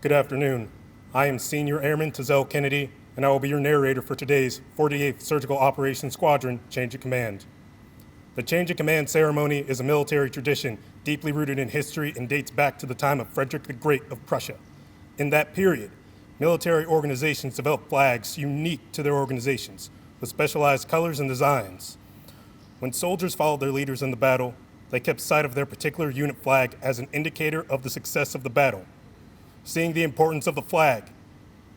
Good afternoon. I am Senior Airman Tazell Kennedy, and I will be your narrator for today's 48th Surgical Operations Squadron Change of Command. The Change of Command ceremony is a military tradition deeply rooted in history and dates back to the time of Frederick the Great of Prussia. In that period, military organizations developed flags unique to their organizations, with specialized colors and designs. When soldiers followed their leaders in the battle, they kept sight of their particular unit flag as an indicator of the success of the battle. Seeing the importance of the flag,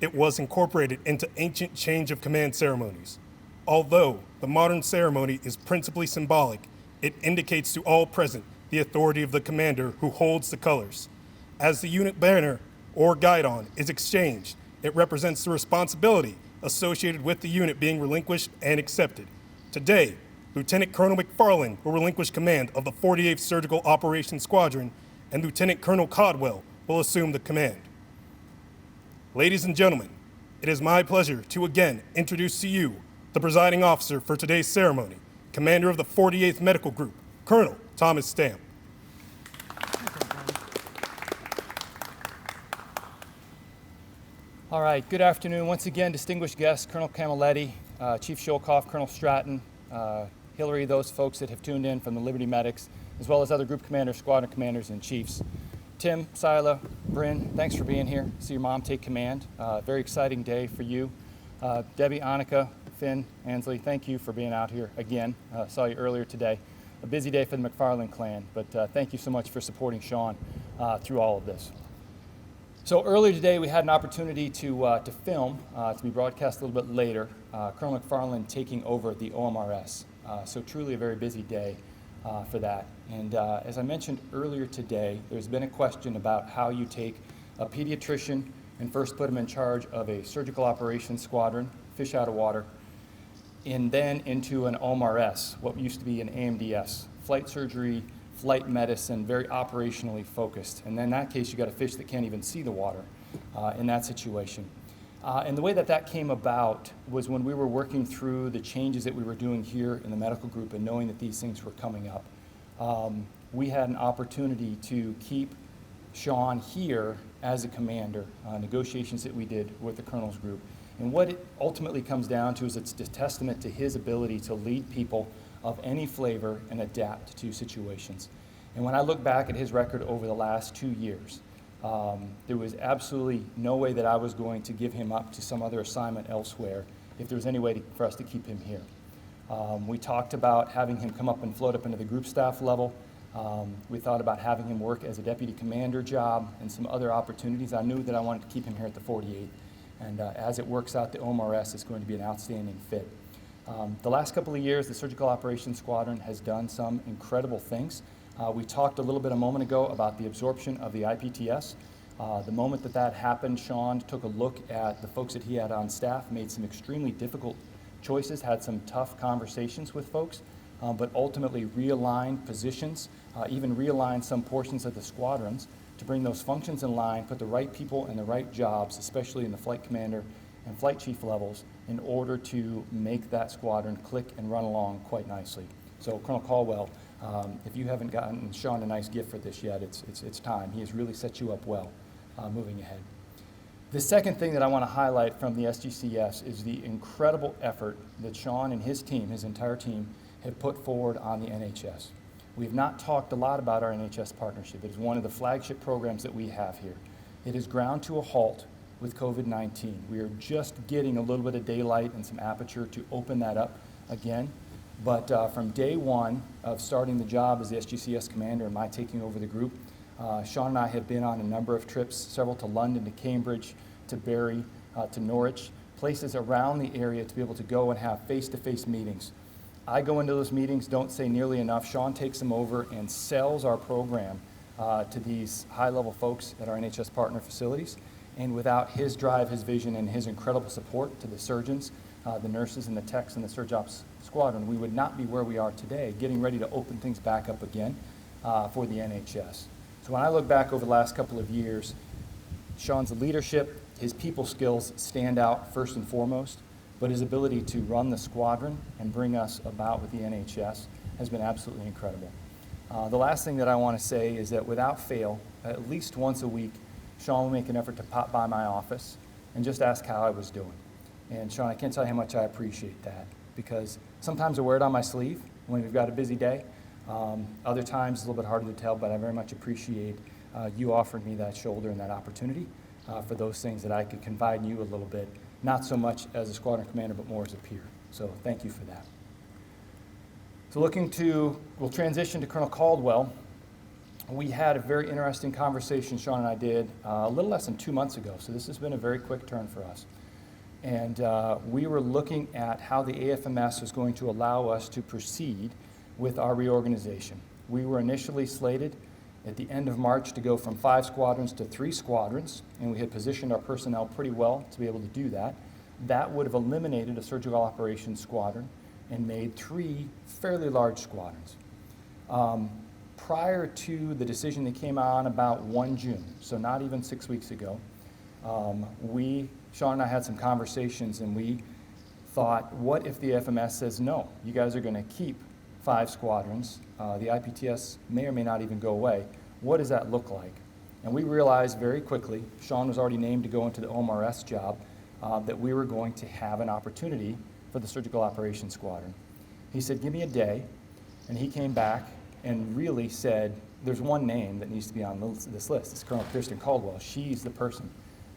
it was incorporated into ancient change of command ceremonies. Although the modern ceremony is principally symbolic, it indicates to all present the authority of the commander who holds the colors. As the unit banner or guidon is exchanged, it represents the responsibility associated with the unit being relinquished and accepted. Today, Lieutenant Colonel McFarland will relinquish command of the 48th Surgical Operations Squadron, and Lieutenant Colonel Codwell will assume the command. Ladies and gentlemen, it is my pleasure to again introduce to you the presiding officer for today's ceremony, Commander of the 48th Medical Group, Colonel Thomas Stamp. All right, good afternoon. Once again, distinguished guests, Colonel Camilletti, Chief Sholkoff, Colonel Stratton, Hillary, those folks that have tuned in from the Liberty Medics, as well as other group commanders, squadron commanders, and chiefs. Tim, Sila, Bryn, thanks for being here. See your mom take command. Very exciting day for you. Debbie, Annika, Finn, Ansley, thank you for being out here again. Saw you earlier today. A busy day for the McFarland clan, but thank you so much for supporting Sean through all of this. So earlier today, we had an opportunity to film, to be broadcast a little bit later, Colonel McFarland taking over the OMRS. So truly a very busy day for that. And as I mentioned earlier today, there's been a question about how you take a pediatrician and first put him in charge of a surgical operations squadron, fish out of water, and then into an OMRS, what used to be an AMDS, flight surgery, flight medicine, very operationally focused. And in that case, you got a fish that can't even see the water in that situation. And the way that that came about was when we were working through the changes that we were doing here in the medical group and knowing that these things were coming up. We had an opportunity to keep Sean here as a commander, negotiations that we did with the colonel's group. And what it ultimately comes down to is it's a testament to his ability to lead people of any flavor and adapt to situations. And when I look back at his record over the last 2 years, there was absolutely no way that I was going to give him up to some other assignment elsewhere if there was any way for us to keep him here. We talked about having him come up and float up into the group staff level. We thought about having him work as a deputy commander job and some other opportunities. I knew that I wanted to keep him here at the 48th. And as it works out, the OMRS is going to be an outstanding fit. The last couple of years, the Surgical Operations Squadron has done some incredible things. We talked a little bit a moment ago about the absorption of the IPTS. The moment that that happened, Sean took a look at the folks that he had on staff, made some extremely difficult choices, had some tough conversations with folks, but ultimately realigned positions, even realigned some portions of the squadrons to bring those functions in line, put the right people in the right jobs, especially in the flight commander and flight chief levels, in order to make that squadron click and run along quite nicely. So Colonel Caldwell, if you haven't gotten Sean a nice gift for this yet, it's time. He has really set you up well moving ahead. The second thing that I want to highlight from the SGCS is the incredible effort that Sean and his team, his entire team, have put forward on the NHS. We've not talked a lot about our NHS partnership. It is one of the flagship programs that we have here. It is ground to a halt with COVID-19. We are just getting a little bit of daylight and some aperture to open that up again. But from day one of starting the job as the SGCS commander and my taking over the group, Sean and I have been on a number of trips, several to London, to Cambridge, to Bury, to Norwich, places around the area to be able to go and have face-to-face meetings. I go into those meetings, don't say nearly enough. Sean takes them over and sells our program to these high-level folks at our NHS partner facilities. And without his drive, his vision, and his incredible support to the surgeons, the nurses, and the techs in the Surg Ops Squadron, we would not be where we are today, getting ready to open things back up again for the NHS. So when I look back over the last couple of years, Sean's leadership, his people skills stand out first and foremost, but his ability to run the squadron and bring us about with the NHS has been absolutely incredible. The last thing that I want to say is that without fail, at least once a week, Sean will make an effort to pop by my office and just ask how I was doing. And Sean, I can't tell you how much I appreciate that, because sometimes I wear it on my sleeve when we've got a busy day. Other times it's a little bit harder to tell, but I very much appreciate you offering me that shoulder and that opportunity for those things that I could confide in you a little bit, not so much as a squadron commander, but more as a peer. So thank you for that. So we'll transition to Colonel Caldwell. We had a very interesting conversation, Sean and I did, a little less than 2 months ago, so this has been a very quick turn for us. And we were looking at how the AFMS was going to allow us to proceed with our reorganization. We were initially slated at the end of March to go from 5 squadrons to 3 squadrons, and we had positioned our personnel pretty well to be able to do that. That would have eliminated a surgical operations squadron and made 3 fairly large squadrons. Prior to the decision that came on about 1 June, so not even 6 weeks ago, Sean and I had some conversations, and we thought, what if the FMS says, no, you guys are going to keep 5 squadrons, the IPTS may or may not even go away, what does that look like? And we realized very quickly, Sean was already named to go into the OMRS job, that we were going to have an opportunity for the Surgical Operations Squadron. He said, give me a day, and he came back and really said, there's one name that needs to be on this list. It's Colonel Kirsten Caldwell. She's the person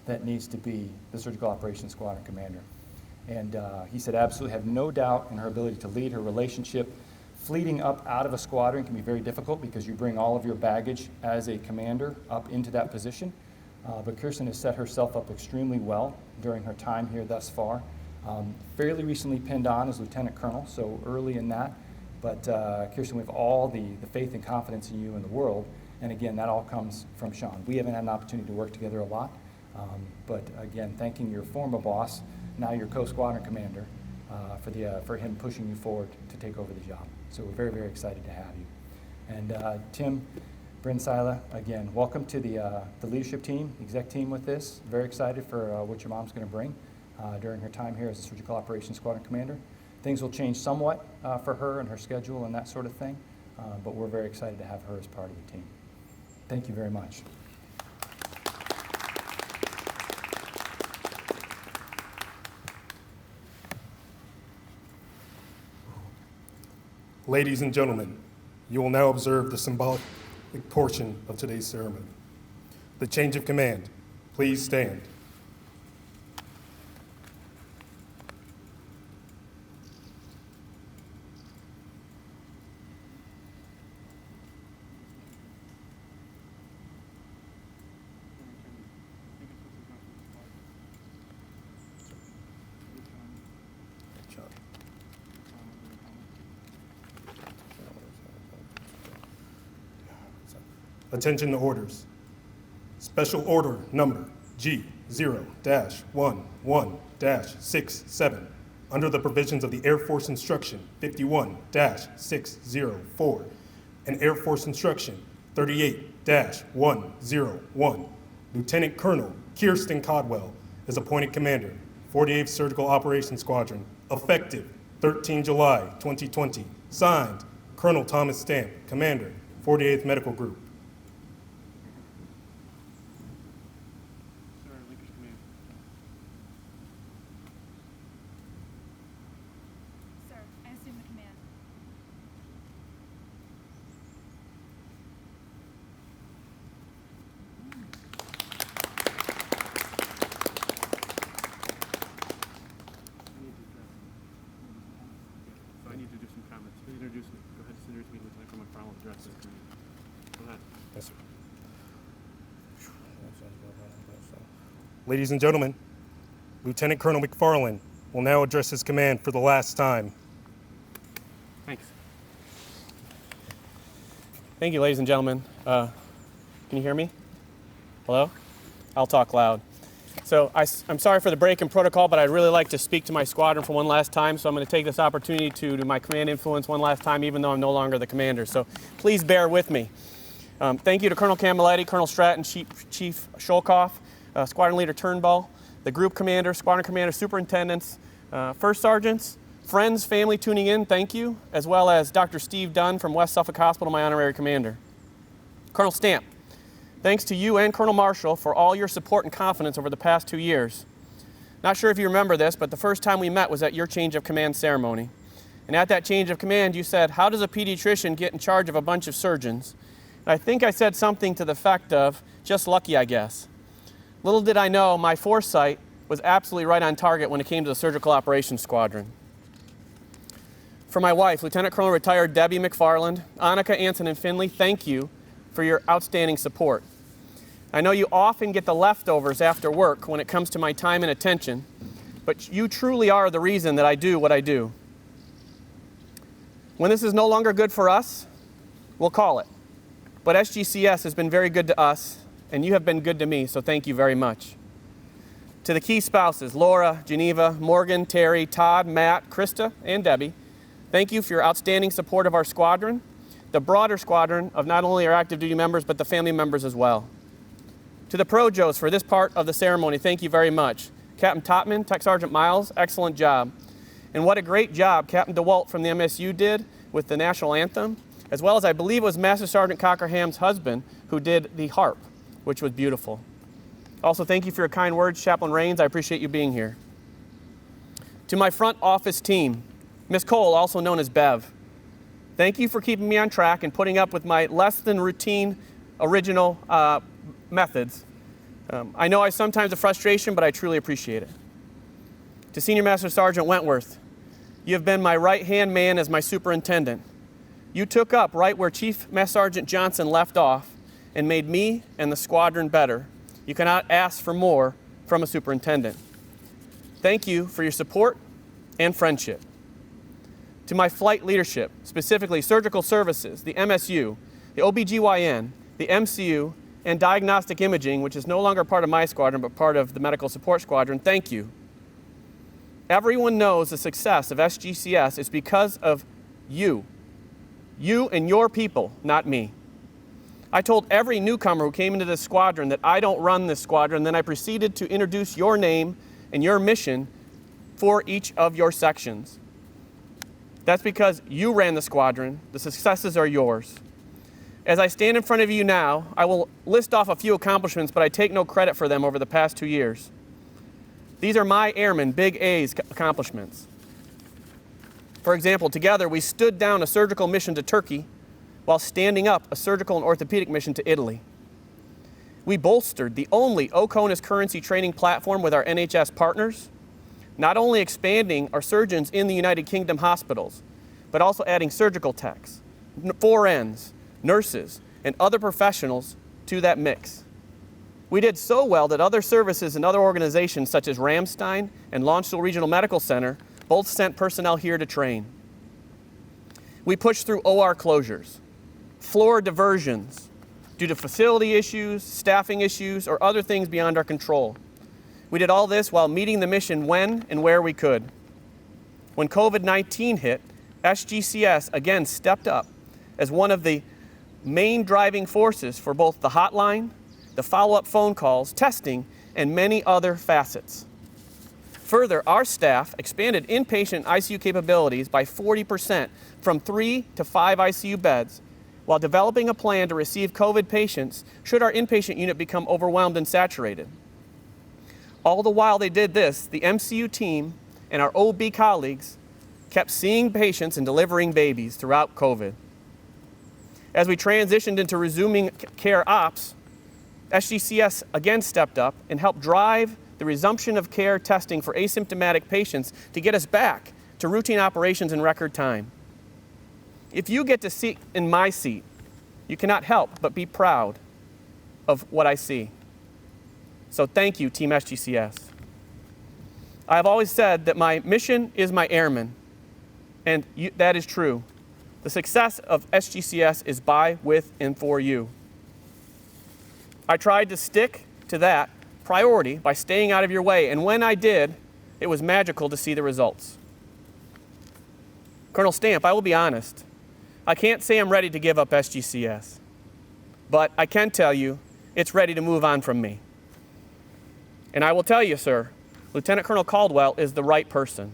that needs to be the Surgical Operations Squadron commander. And he said, absolutely have no doubt in her ability to lead. Her relationship, fleeting up out of a squadron can be very difficult because you bring all of your baggage as a commander up into that position. But Kirsten has set herself up extremely well during her time here thus far. Fairly recently pinned on as Lieutenant Colonel, so early in that. But Kirsten, we have all the faith and confidence in you in the world. And again, that all comes from Sean. We haven't had an opportunity to work together a lot. But again, thanking your former boss, now your co-squadron commander, for him pushing you forward to take over the job. So we're very, very excited to have you. And Tim Brinsila, again, welcome to the leadership team, exec team with this. Very excited for what your mom's going to bring during her time here as a Surgical Operations Squadron Commander. Things will change somewhat for her and her schedule and that sort of thing, but we're very excited to have her as part of the team. Thank you very much. Ladies and gentlemen, you will now observe the symbolic portion of today's ceremony. The change of command. Please stand. Attention to orders. Special order number G0-11-67, under the provisions of the Air Force Instruction 51-604 and Air Force Instruction 38-101. Lieutenant Colonel Kirsten Caldwell is appointed commander, 48th Surgical Operations Squadron, effective 13 July 2020. Signed, Colonel Thomas Stamp, Commander, 48th Medical Group. Yes, sir. Ladies and gentlemen, Lieutenant Colonel McFarland will now address his command for the last time. Thanks. Thank you, ladies and gentlemen. Can you hear me? Hello? I'll talk loud. So I'm sorry for the break in protocol, but I'd really like to speak to my squadron for one last time, so I'm going to take this opportunity to do my command influence one last time, even though I'm no longer the commander. So please bear with me. Thank you to Colonel Camilletti, Colonel Stratton, Chief Sholkoff, Squadron Leader Turnbull, the group commander, squadron commander, superintendents, first sergeants, friends, family tuning in, thank you, as well as Dr. Steve Dunn from West Suffolk Hospital, my honorary commander. Colonel Stamp, Thanks to you and Colonel Marshall for all your support and confidence over the past 2 years. Not sure if you remember this, but the first time we met was at your change of command ceremony. And at that change of command, you said, "How does a pediatrician get in charge of a bunch of surgeons?" And I think I said something to the effect of, "Just lucky, I guess." Little did I know my foresight was absolutely right on target when it came to the Surgical Operations Squadron. For my wife, Lieutenant Colonel Retired Debbie McFarland, Annika, Anson, and Finley, thank you for your outstanding support. I know you often get the leftovers after work when it comes to my time and attention, but you truly are the reason that I do what I do. When this is no longer good for us, we'll call it. But SGCS has been very good to us, and you have been good to me, so thank you very much. To the key spouses, Laura, Geneva, Morgan, Terry, Todd, Matt, Krista, and Debbie, thank you for your outstanding support of our squadron, the broader squadron of not only our active duty members, but the family members as well. To the Projos for this part of the ceremony, thank you very much. Captain Topman, Tech Sergeant Miles, excellent job. And what a great job Captain DeWalt from the MSU did with the national anthem, as well as I believe it was Master Sergeant Cockerham's husband who did the harp, which was beautiful. Also, thank you for your kind words, Chaplain Rains. I appreciate you being here. To my front office team, Miss Cole, also known as Bev, thank you for keeping me on track and putting up with my less than routine original methods. I know I sometimes a frustration, but I truly appreciate it. To Senior Master Sergeant Wentworth, you have been my right-hand man as my superintendent. You took up right where Chief Master Sergeant Johnson left off and made me and the squadron better. You cannot ask for more from a superintendent. Thank you for your support and friendship. To my flight leadership, specifically surgical services, the MSU, the OBGYN, the MCU, and diagnostic imaging, which is no longer part of my squadron, but part of the medical support squadron, thank you. Everyone knows the success of SGCS is because of you. You and your people, not me. I told every newcomer who came into this squadron that I don't run this squadron, then I proceeded to introduce your name and your mission for each of your sections. That's because you ran the squadron. The successes are yours. As I stand in front of you now, I will list off a few accomplishments, but I take no credit for them over the past 2 years. These are my airmen, Big A's accomplishments. For example, together we stood down a surgical mission to Turkey while standing up a surgical and orthopedic mission to Italy. We bolstered the only OCONUS currency training platform with our NHS partners, not only expanding our surgeons in the United Kingdom hospitals, but also adding surgical techs, 4Ns, nurses, and other professionals to that mix. We did so well that other services and other organizations such as Ramstein and Lawrenceville Regional Medical Center both sent personnel here to train. We pushed through OR closures, floor diversions due to facility issues, staffing issues, or other things beyond our control. We did all this while meeting the mission when and where we could. When COVID-19 hit, SGCS again stepped up as one of the main driving forces for both the hotline, the follow-up phone calls, testing, and many other facets. Further, our staff expanded inpatient ICU capabilities by 40% from 3 to 5 ICU beds while developing a plan to receive COVID patients should our inpatient unit become overwhelmed and saturated. All the while they did this, the MCU team and our OB colleagues kept seeing patients and delivering babies throughout COVID. As we transitioned into resuming care ops, SGCS again stepped up and helped drive the resumption of care testing for asymptomatic patients to get us back to routine operations in record time. If you get to sit in my seat, you cannot help but be proud of what I see. So thank you, Team SGCS. I have always said that my mission is my airmen, and that is true. The success of SGCS is by, with, and for you. I tried to stick to that priority by staying out of your way, and when I did, it was magical to see the results. Colonel Stamp, I will be honest. I can't say I'm ready to give up SGCS, but I can tell you it's ready to move on from me. And I will tell you, sir, Lieutenant Colonel Caldwell is the right person.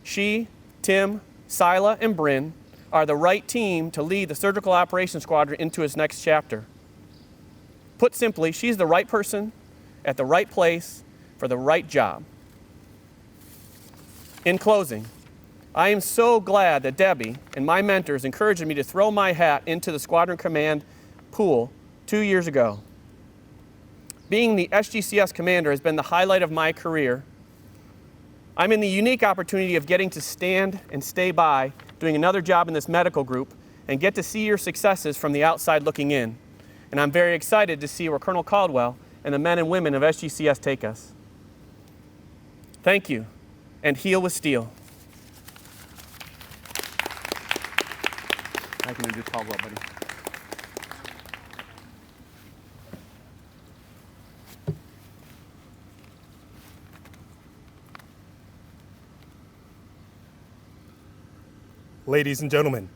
She, Tim, Sila, and Bryn are the right team to lead the Surgical Operations Squadron into its next chapter. Put simply, she's the right person at the right place for the right job. In closing, I am so glad that Debbie and my mentors encouraged me to throw my hat into the Squadron Command pool 2 years ago. Being the SGCS commander has been the highlight of my career. I'm in the unique opportunity of getting to stand and stay by, doing another job in this medical group, and get to see your successes from the outside looking in. And I'm very excited to see where Colonel Caldwell and the men and women of SGCS take us. Thank you, and heal with steel. I can introduce Caldwell, buddy. Ladies and gentlemen,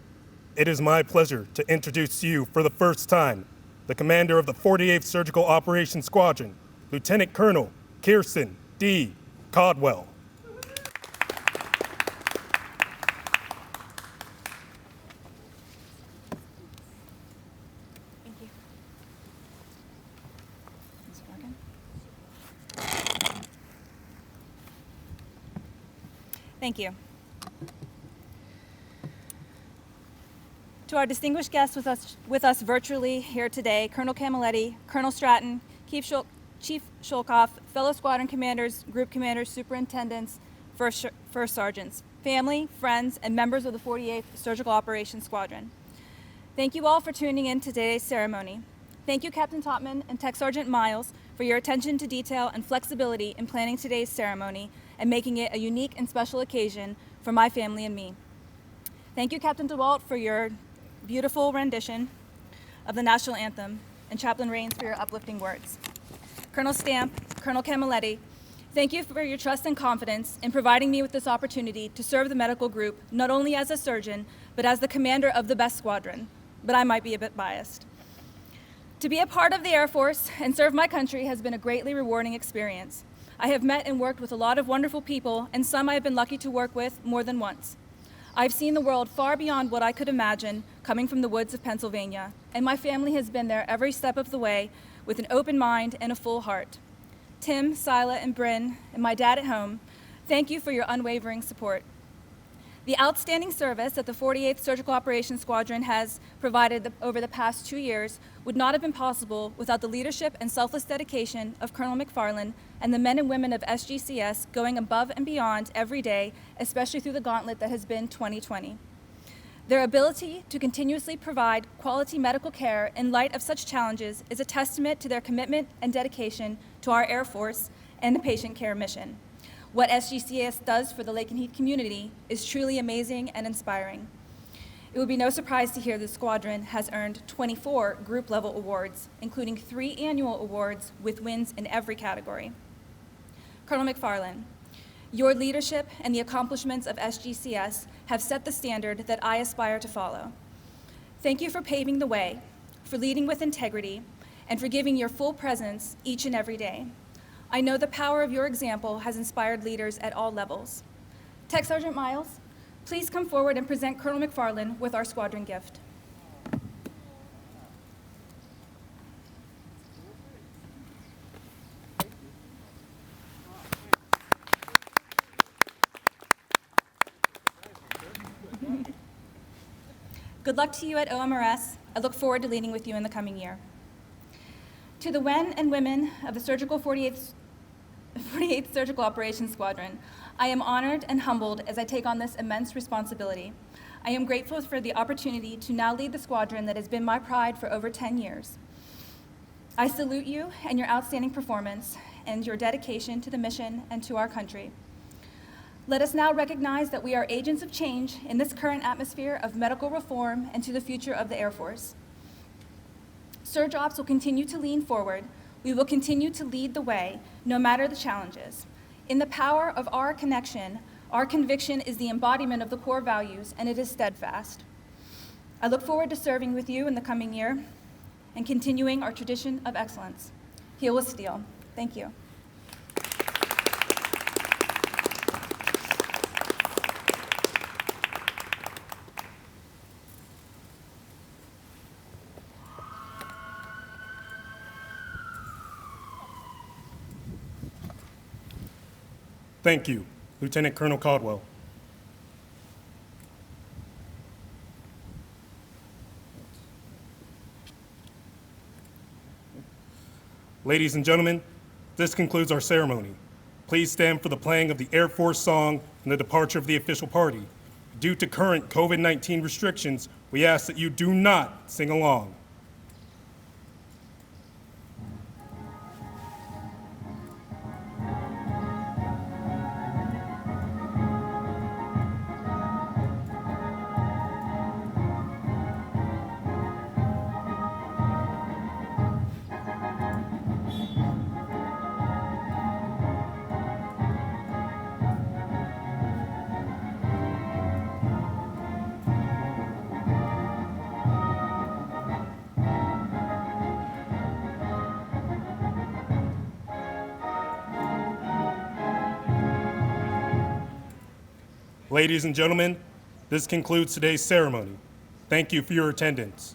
it is my pleasure to introduce to you for the first time the commander of the 48th Surgical Operations Squadron, Lieutenant Colonel Kirsten D. Caldwell. Thank you. Is it working? Thank you. To our distinguished guests with us virtually here today, Colonel Camilletti, Colonel Stratton, Chief Sholkoff, fellow squadron commanders, group commanders, superintendents, first sergeants, family, friends, and members of the 48th Surgical Operations Squadron. Thank you all for tuning in to today's ceremony. Thank you, Captain Topman and Tech Sergeant Miles, for your attention to detail and flexibility in planning today's ceremony and making it a unique and special occasion for my family and me. Thank you, Captain DeWalt, for your beautiful rendition of the national anthem, and Chaplain Rains for your uplifting words. Colonel Stamp, Colonel Camilletti, thank you for your trust and confidence in providing me with this opportunity to serve the medical group, not only as a surgeon, but as the commander of the best squadron, but I might be a bit biased. To be a part of the Air Force and serve my country has been a greatly rewarding experience. I have met and worked with a lot of wonderful people, and some I have been lucky to work with more than once. I've seen the world far beyond what I could imagine coming from the woods of Pennsylvania, and my family has been there every step of the way with an open mind and a full heart. Tim, Sila, and Bryn, and my dad at home, thank you for your unwavering support. The outstanding service that the 48th Surgical Operations Squadron has provided over the past 2 years would not have been possible without the leadership and selfless dedication of Colonel McFarland and the men and women of SGCS going above and beyond every day, especially through the gauntlet that has been 2020. Their ability to continuously provide quality medical care in light of such challenges is a testament to their commitment and dedication to our Air Force and the patient care mission. What SGCS does for the Lake and Heath community is truly amazing and inspiring. It would be no surprise to hear the squadron has earned 24 group-level awards, including 3 annual awards with wins in every category. Colonel McFarland, your leadership and the accomplishments of SGCS have set the standard that I aspire to follow. Thank you for paving the way, for leading with integrity, and for giving your full presence each and every day. I know the power of your example has inspired leaders at all levels. Tech Sergeant Miles, please come forward and present Colonel McFarland with our squadron gift. Good luck to you at OMRS. I look forward to leading with you in the coming year. To the men and women of the 48th Surgical Operations Squadron, I am honored and humbled as I take on this immense responsibility. I am grateful for the opportunity to now lead the squadron that has been my pride for over 10 years. I salute you and your outstanding performance and your dedication to the mission and to our country. Let us now recognize that we are agents of change in this current atmosphere of medical reform and to the future of the Air Force. Surge Ops will continue to lean forward. We will continue to lead the way, no matter the challenges. In the power of our connection, our conviction is the embodiment of the core values, and it is steadfast. I look forward to serving with you in the coming year and continuing our tradition of excellence. Heal with steel. Thank you. Thank you, Lieutenant Colonel Caldwell. Ladies and gentlemen, this concludes our ceremony. Please stand for the playing of the Air Force song and the departure of the official party. Due to current COVID-19 restrictions, we ask that you do not sing along. Ladies and gentlemen, this concludes today's ceremony. Thank you for your attendance.